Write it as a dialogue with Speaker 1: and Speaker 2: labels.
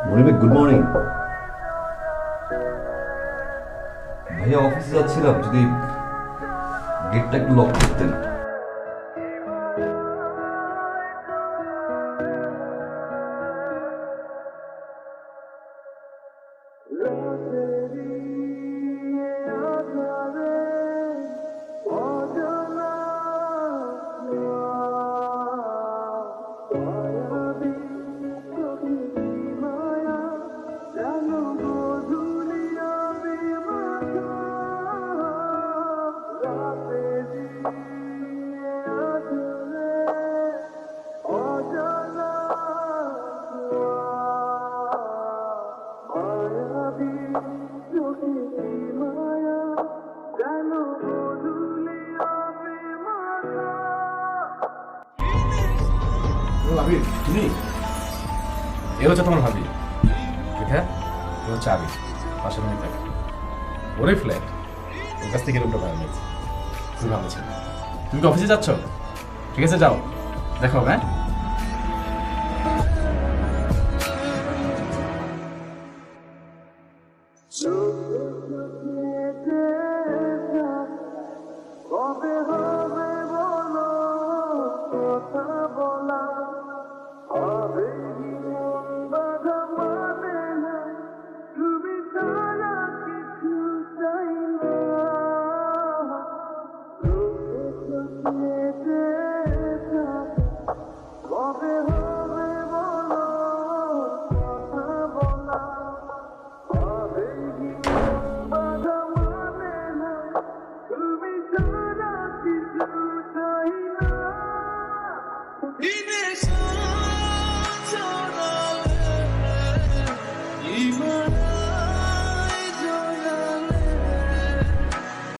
Speaker 1: মনির ভাই, good morning. ভাইয়া অফিসে যাচ্ছিলাম, যদি গেটটা একটু লক করতেন।
Speaker 2: ভাবি তুমি এ হচ্ছে তোমার ভাবি, ঠিক আছে? এ হচ্ছে আবি, পাশে বাড়ি থাকে, ওরে ফ্ল্যাট, ওর কাছ থেকে রুমটা ভাড়া নিয়েছি। খুবই ভালো ছিল। তুমি কি অফিসে যাচ্ছ? ঠিক আছে, যাও, দেখো। হ্যাঁ,
Speaker 3: Ines